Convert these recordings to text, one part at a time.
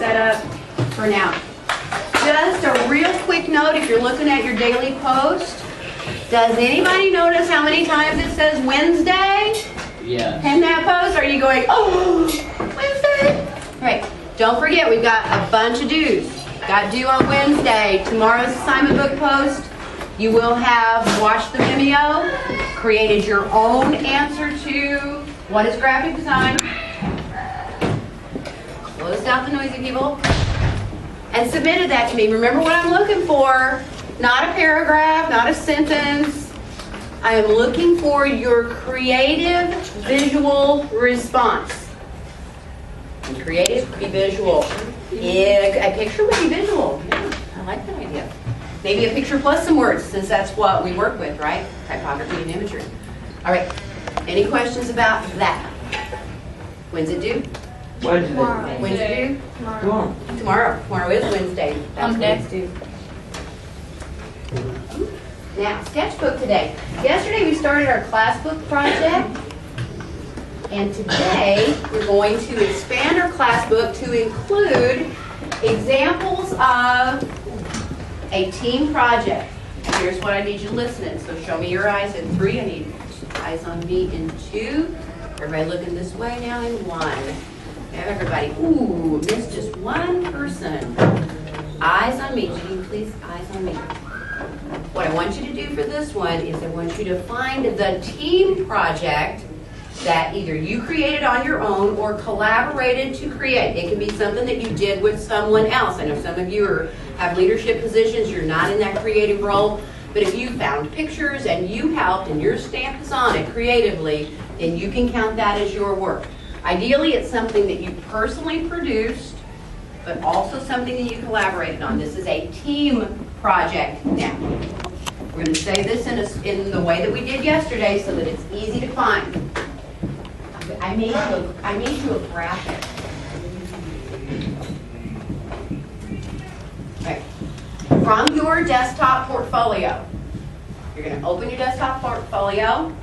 set up for now. Just a real quick note, if you're looking at your daily post, does anybody notice how many times it says Wednesday? Yes. In that post? Are you going, oh, Wednesday? Right. Don't forget, we've got a bunch of dues. Got due on Wednesday. Tomorrow's assignment book post. You will have watched the Vimeo, created your own answer to what is graphic design, closed out the noisy people, and submitted that to me. Remember what I'm looking for, not a paragraph, not a sentence. I am looking for your creative visual response. And creative could be visual. Yeah, a picture would be visual. Yeah, I like that idea. Maybe a picture plus some words, since that's what we work with, right? Typography and imagery. All right, any questions about that? When's it due? Wednesday. When's it due? Tomorrow. Tomorrow. Tomorrow is Wednesday. That's when it's due. Now, sketchbook today. Yesterday we started our class book project. And today we're going to expand our class book to include examples of a team project. And here's what I need you to listen in. So show me your eyes in 3. I need eyes on me in 2. Everybody looking this way now in 1. Everybody, ooh, missed just one person. Eyes on me. Jean, please, eyes on me. What I want you to do for this one is I want you to find the team project that either you created on your own or collaborated to create. It can be something that you did with someone else. I know some of you have leadership positions, you're not in that creative role, but if you found pictures and you helped and your stamp is on it creatively, then you can count that as your work. Ideally, it's something that you personally produced, but also something that you collaborated on. This is a team project now. We're going to say this in the way that we did yesterday so that it's easy to find. I made you a graphic. Okay. From your desktop portfolio, you're going to open your desktop portfolio.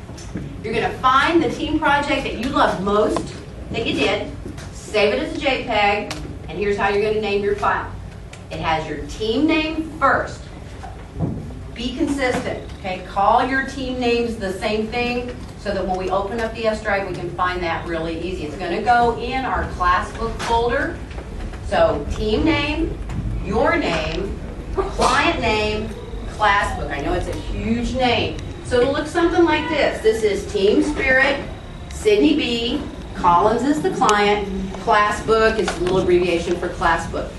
You're going to find the team project that you loved most that you did, save it as a JPEG, and here's how you're going to name your file. It has your team name first. Be consistent, okay? Call your team names the same thing so that when we open up the S drive, we can find that really easy. It's going to go in our class book folder. So team name, your name, client name, class book. I know it's a huge name. So it'll look something like this. This is Team Spirit, Sydney B, Collins is the client, class book is a little abbreviation for class book.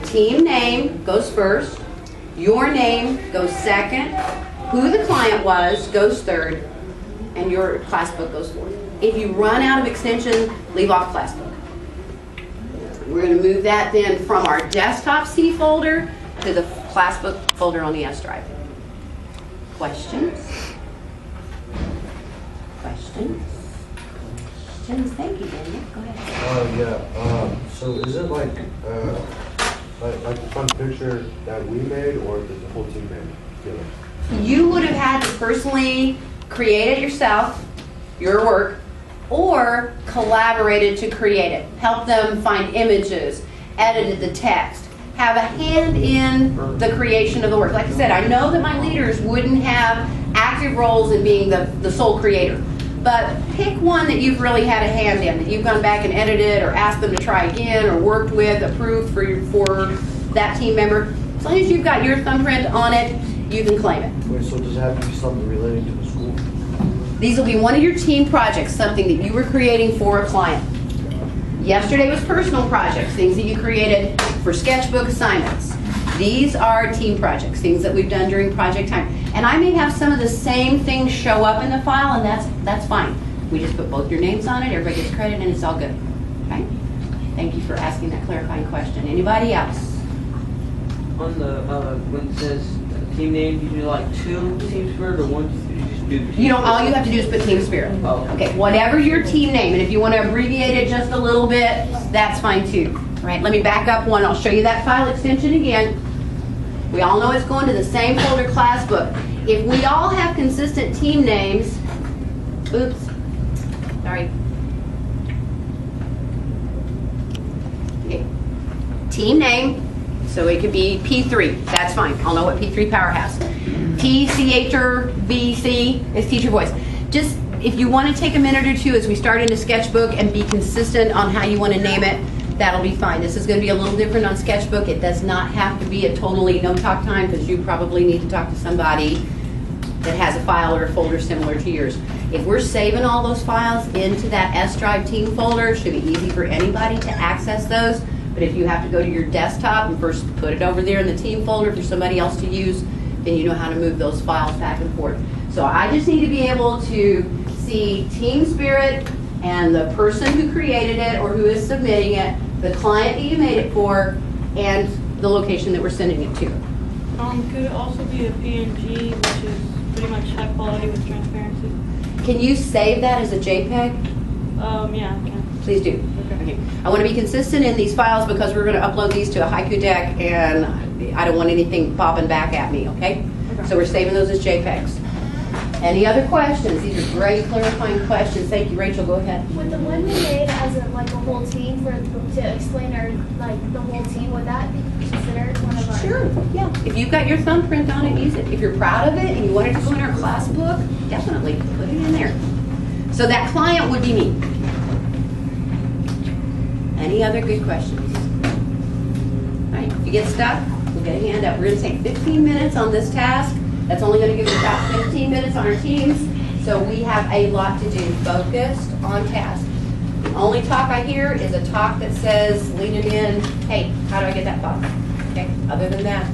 Team name goes first, your name goes second, who the client was goes third, and your class book goes fourth. If you run out of extension, leave off class book. We're going to move that then from our desktop C folder to the class book folder on the S drive. Questions? Questions? Thank you, Daniel. Go ahead. So is it like the fun picture that we made, or did the whole team made together? You would have had to personally create it yourself, your work, or collaborated to create it. Help them find images, edited the text, have a hand in the creation of the work. Like I said, I know that my leaders wouldn't have active roles in being the sole creator. But pick one that you've really had a hand in, that you've gone back and edited or asked them to try again or worked with, approved for that team member. As long as you've got your thumbprint on it, you can claim it. Wait, so does it have to be something relating to the school? These will be one of your team projects, something that you were creating for a client. Yesterday was personal projects, things that you created for sketchbook assignments. These are team projects, things that we've done during project time. And I may have some of the same things show up in the file, and that's fine. We just put both your names on it, everybody gets credit, and it's all good. Okay? Thank you for asking that clarifying question. Anybody else? On the, when it says team name, you do like 2 Team Spirit or 1? You just do the Team You don't, all Spirit? you have to do is put Team Spirit. Oh. Okay, whatever your team name, and if you want to abbreviate it just a little bit, that's fine too. Right, let me back up one. I'll show you that file extension again. We all know it's going to the same folder, class book. If we all have consistent team names, oops, sorry. Okay. Team name, so it could be P3, that's fine. I'll know what P3 Power has. TCH or VC is teacher voice. Just, if you want to take a minute or two as we start into Sketchbook and be consistent on how you want to name it, that'll be fine. This is going to be a little different on Sketchbook. It does not have to be a totally no talk time because you probably need to talk to somebody that has a file or a folder similar to yours. If we're saving all those files into that S Drive team folder, it should be easy for anybody to access those. But if you have to go to your desktop and first put it over there in the team folder for somebody else to use, then you know how to move those files back and forth. So I just need to be able to see Team Spirit and the person who created it or who is submitting it, the client that you made it for, and the location that we're sending it to. Could it also be a PNG, which is pretty much high quality with transparency? Can you save that as a JPEG? Yeah, I can. Please do. Okay. I want to be consistent in these files because we're going to upload these to a Haiku deck and I don't want anything popping back at me, okay? So we're saving those as JPEGs. Any other questions? These are great clarifying questions. Thank you, Rachel. Go ahead. With the one we made as a whole team to explain our the whole team, would that be considered one of our? Sure. Yeah. If you've got your thumbprint on it, use it. If you're proud of it and you want it to go in our class book, definitely put it in there. So that client would be me. Any other good questions? All right. If you get stuck, we'll get a hand up. We're going to take 15 minutes on this task. That's only going to give us about 15 minutes on our teams. So we have a lot to do. Focused on task. The only talk I hear is a talk that says, leaning in, hey, how do I get that file? Okay. Other than that,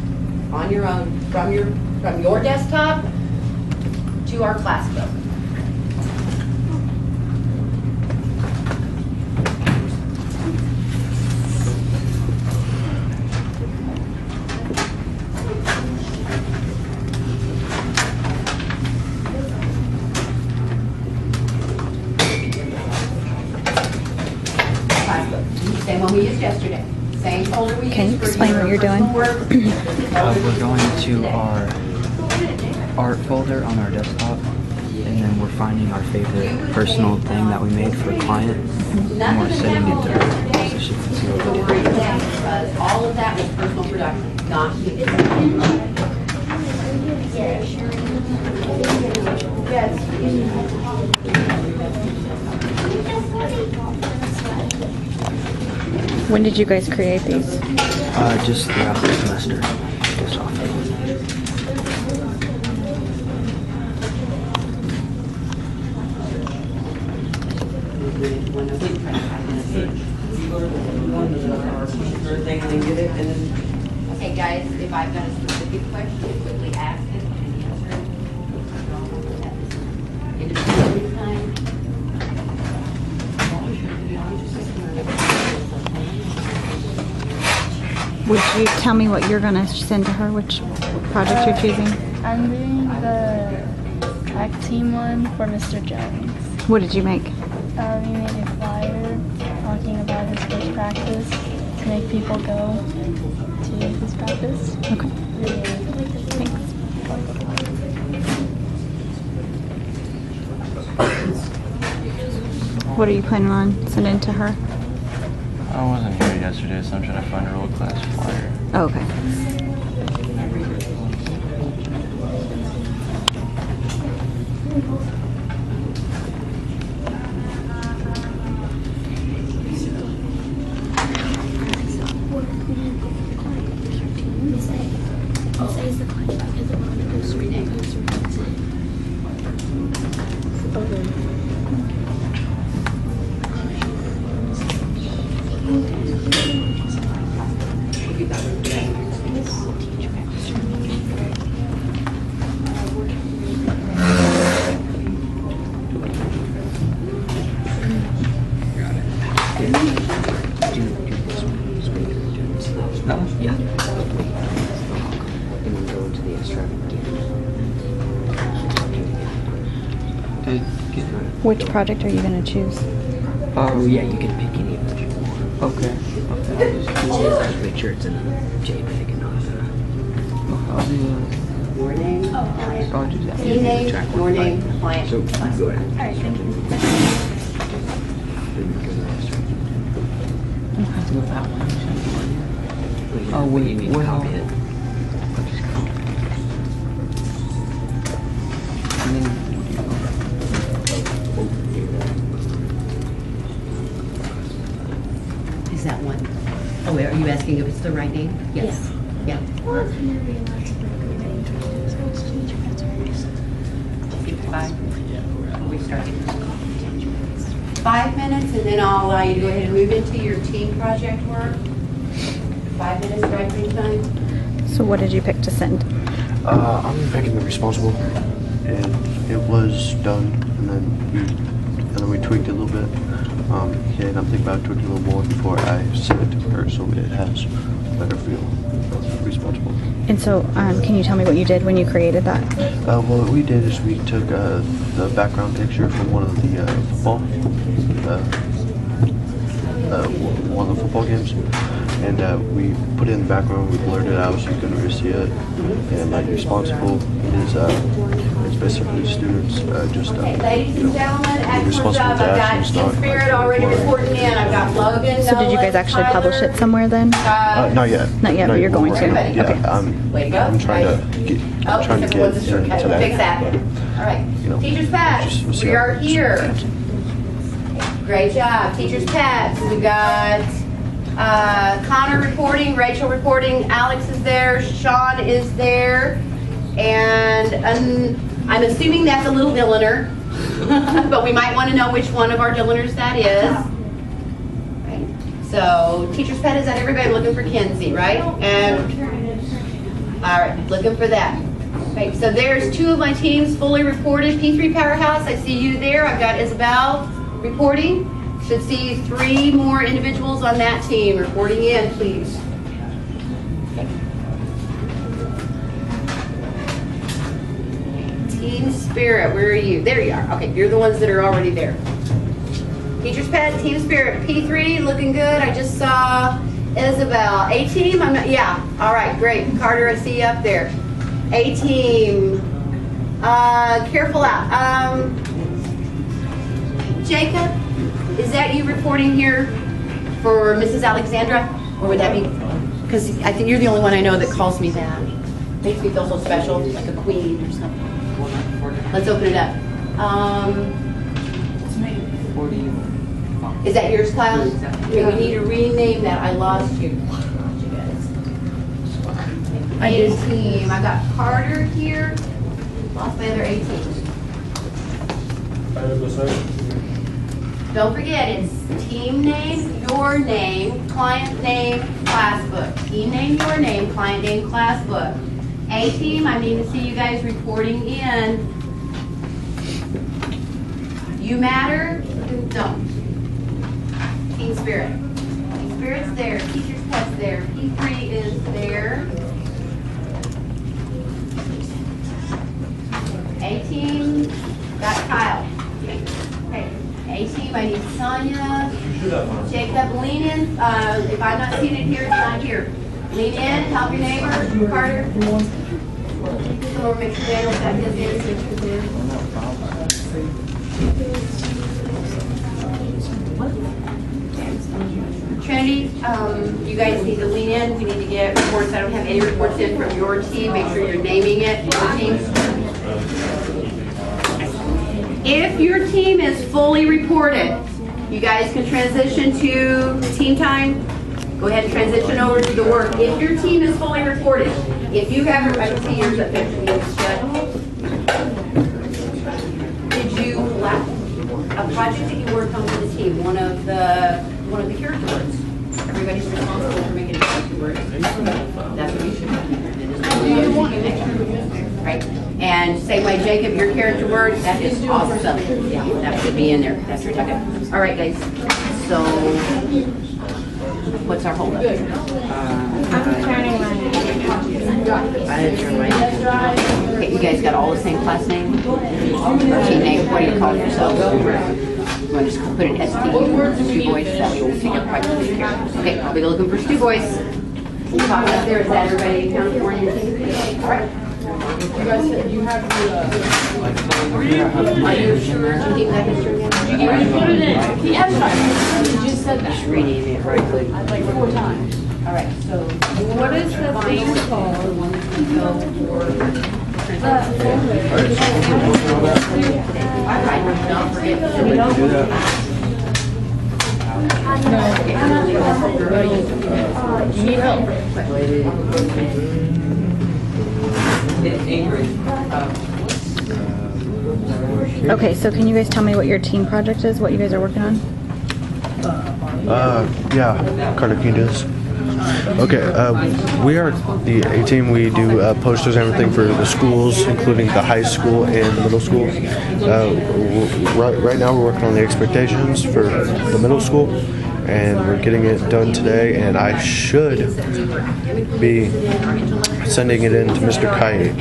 on your own, from your desktop to our class book. Same one we used yesterday. Same folder we used. Can you explain what you're doing? We're going to our art folder on our desktop, and then we're finding our favorite personal thing that we made for a client, and we're setting it there so she can see what we did. Because all of that was personal production, not me. When did you guys create these? Just throughout the semester, just off. Okay, guys, if I've got a specific question, quickly ask it and answer it. Individual time. Would you tell me what you're going to send to her? Which project you're choosing? I'm doing the track team one for Mr. Jones. What did you make? We made a flyer talking about his first practice to make people go to his practice. Okay. Thanks. What are you planning on sending to her? I wasn't here yesterday, so I'm trying to find a world class flyer. Oh, okay. Yeah. And then go into the extract. Which project are you going to choose? Oh yeah, you can pick any of which you want. Okay. Just make sure it's in a JPEG and not I'll do Your name, I'll do that. team name, your name, client. So class. go ahead. Alright, thank you. Then we go to the extract. With that one. Oh, What do you wait, mean, well- copy it? And then Is that one? Oh, wait, are you asking if it's the right name? Yes. Yeah. Five. We started. 5 minutes, and then I'll allow you to go ahead and move into your team project work. 5 minutes directing time. So what did you pick to send? I'm picking the responsible, and it was done, and then we tweaked it a little bit. And I'm thinking about tweaking a little more before I send it to her, so it has a better feel. Responsible. And so, can you tell me what you did when you created that? Well, what we did is we took the background picture from one of the one of the football games, and we put it in the background. We blurred it out so you couldn't really see it. And like responsible is it's basically students just Okay, ladies and gentlemen, excellent responsible job. to I've got actions, Team not Spirit already reporting in. I've got Logan, So did you guys Nolan, actually publish Tyler, it somewhere then? Not yet. Not yet, but you're going to. Everybody. Yeah, Okay. Way to go. I'm trying to get. Oh, I'm trying to except for get one's a shortcut. to that. Fix that. All right. You know, Teacher's Pet, we'll see we how- are here. Great job. Teacher's Pet, we got Connor reporting, Rachel reporting, Alex is there, Sean is there, and I'm assuming that's a little Dilliner, but we might want to know which one of our Dilliners that is. Right. So Teacher's Pet is that everybody looking for Kenzie, right? And all right, looking for that. Okay, so there's 2 of my teams fully reported. P3 Powerhouse, I see you there. I've got Isabel reporting. Should see 3 more individuals on that team reporting in, please. Team Spirit, where are you? There you are. Okay, you're the ones that are already there. Teacher's Pet, Team Spirit, P3, looking good. I just saw Isabel. A-Team, I'm not, yeah, all right, great. Carter, I see you up there. A-Team, careful out. Jacob, is that you reporting here for Mrs. Alexandra? Or would that be, because I think you're the only one I know that calls me that. Makes me feel so special, like a queen or something. Let's open it up. 40. Is that yours, Kyle? Okay, we need to rename that. I lost you. A-Team. I got Carter here. Lost my other A-Team. Don't forget, it's team name, your name, client name, class book. Team name, your name, client name, class book. A-Team, I need to see you guys reporting in. You matter, don't. Team Spirit. Team Spirit's there, Teacher's Pet's there, P3 is there. A-Team, got Kyle. Okay. A-Team, I need Sonia. Jacob, lean in. If I'm not seeing it here, it's not here. Lean in, help your neighbor. Carter. Come over, make sure Daniel's got his in. Trinity, you guys need to lean in. We need to get reports. I don't have any reports in from your team. Make sure you're naming it. Your team. If your team is fully reported, you guys can transition to team time. Go ahead and transition over to the work. If your team is fully reported, if you have, I can see yours up there. Did you, a project that you worked on with the team, one of the character words? Everybody's responsible for making a character word. That's what you should do. Right? And same way, Jacob, your character word, that is awesome. Yeah, that should be in there. That's right. Okay. All right, guys. So, what's our holdup? I'm turning my I had turned my. Okay, you guys got all the same class name? Or team name? What do you call yourselves? You want to just put an ST, Stu Boys, that way we'll figure out project. Okay, I'll be looking for Stu Boys. Pop up there, is that everybody in California? All right. You guys said you have the, are you sure? Do you need that history again? You already put it in. He asked me. You just said that. Just rename it right quick. Like 4 times. All right, so. What is the thing called? You need help. It's angry. Okay, so can you guys tell me what your team project is, what you guys are working on? Yeah, Carter, can you do this? Okay, we are the A team. We do posters and everything for the schools, including the high school and the middle school. Right now, we're working on the expectations for the middle school, and we're getting it done today. And I should be sending it in to Mr. Kite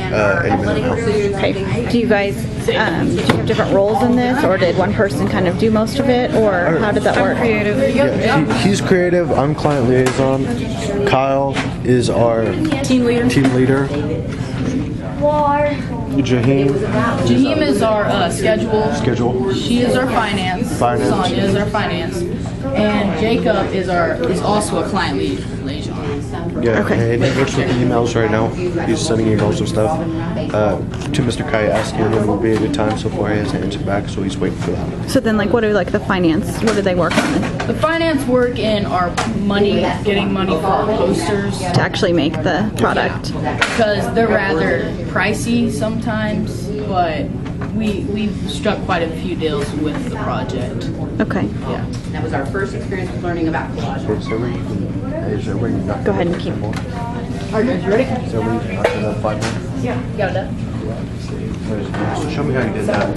any minute now. Okay. Do you guys do you have different roles in this, or did one person kind of do most of it, or how did that work? Yeah, he's creative. I'm client liaison. Kyle is our team leader. Jaheim is our Schedule. She is our finance. Sonia is our finance. And Jacob is also a client liaison. Yeah, Okay. and he works with the emails right now. He's sending emails and stuff to Mr. Kai, asking him when would be a good time so far. He hasn't answered back, so he's waiting for that. So then, like, what do the finance? What do they work on The finance work in our money, getting money for our posters, to actually make the product? because they're rather pricey sometimes, but we've struck quite a few deals with the project. Okay. Yeah. That was our first experience with learning about collage. Is there where you got Go ahead and keep. Are you guys ready? Is there where you got that 5 minutes? Yeah. You got that? So show me how you did that.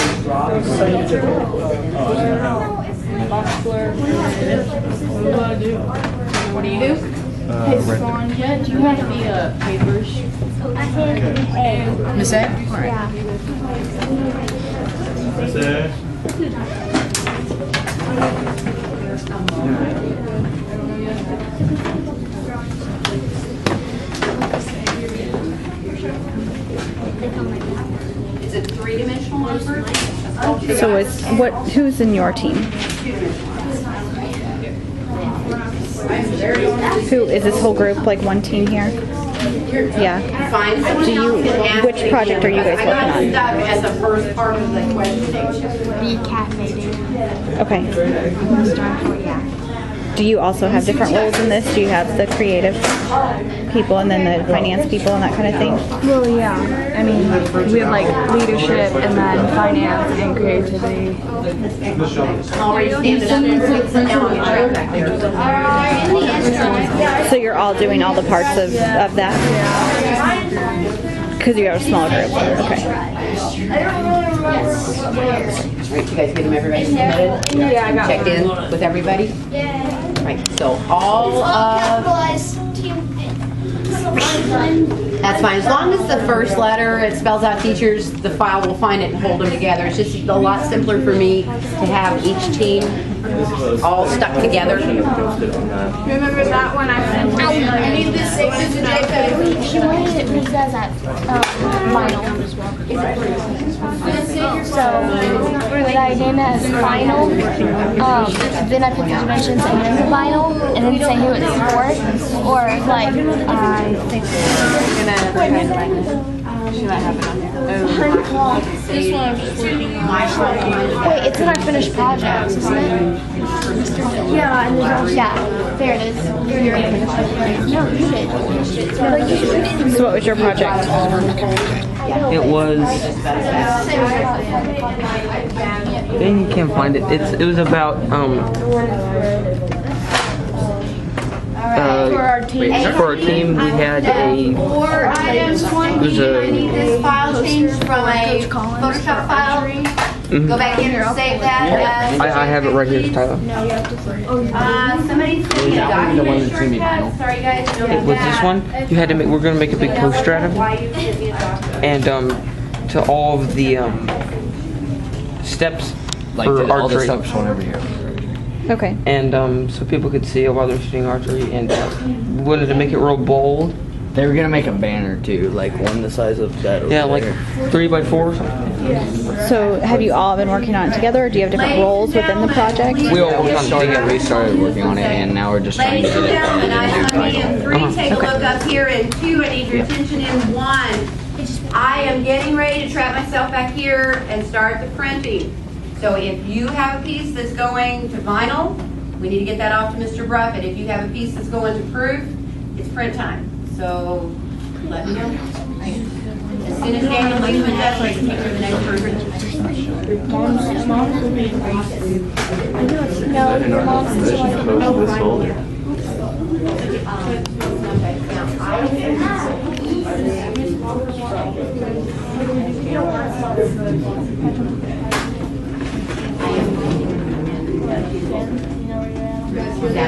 What do you do? Hey, Sonia, do you have the papers? Miss Ed? All right. Is it three-dimensional number? So who's in your team? Who is this whole group, like one team here? Yeah. Find someone Do you- else and ask which me project are you guys I got working stuck at the first part of the questioning. The cafe. Okay. Do you also have different roles in this? Do you have the creative people and then the finance people and that kind of thing? Well, yeah. I mean, we have like leadership and then finance and creativity. Already standing up there. Now I'm back there. So you're all doing all the parts of that? Because you have a small group. Okay. Right, you guys get them, everybody submitted? Yeah, I got Checked in with everybody? Right, so all of, that's fine. As long as the first letter, it spells out teachers, the file will find it and hold them together. It's just a lot simpler for me to have each team all stuck together. Remember that one I sent? I need this. She wanted it because that's at final. So when I named it as final, then I put the dimensions and then the final, and then say who it's for, or like I think She might have it on there. This one I'm just working on. wait, it's in our finished projects, isn't it? Yeah, and yeah, there it is. No, you did. So what was your project? It was. Then you can't find it. It was about For our team. for our team we had a. 4 items, one It was I need this file changed from a Photoshop file. Go back in and save that as. I have it right here, Tyler. Somebody sent me a document shortcut. Sorry guys. It was this one. You had to make. We're gonna make a big poster out of it, Why you sent me a document. and to all of the steps Like for all the archery. stuff shown over here. Okay. And so people could see while they're shooting archery, and we wanted to make it real bold. They were gonna make a banner too, like one the size of that. Yeah, over like there. 3x4 or something. So have you all been working on it together, or do you have different roles within the project? We all worked on it together. We started working on it, and now we're just trying to Ladies get and it gentlemen, edited I and am title. up here in 2. I need your attention in 1. I am getting ready to trap myself back here and start the printing. So if you have a piece that's going to vinyl, we need to get that off to Mr. Bruffett. If you have a piece that's going to proof, it's print time. So let me know. As soon as Daniel leaves with that, so I can take her to the next proofing. No, your mom's This folder. Yeah.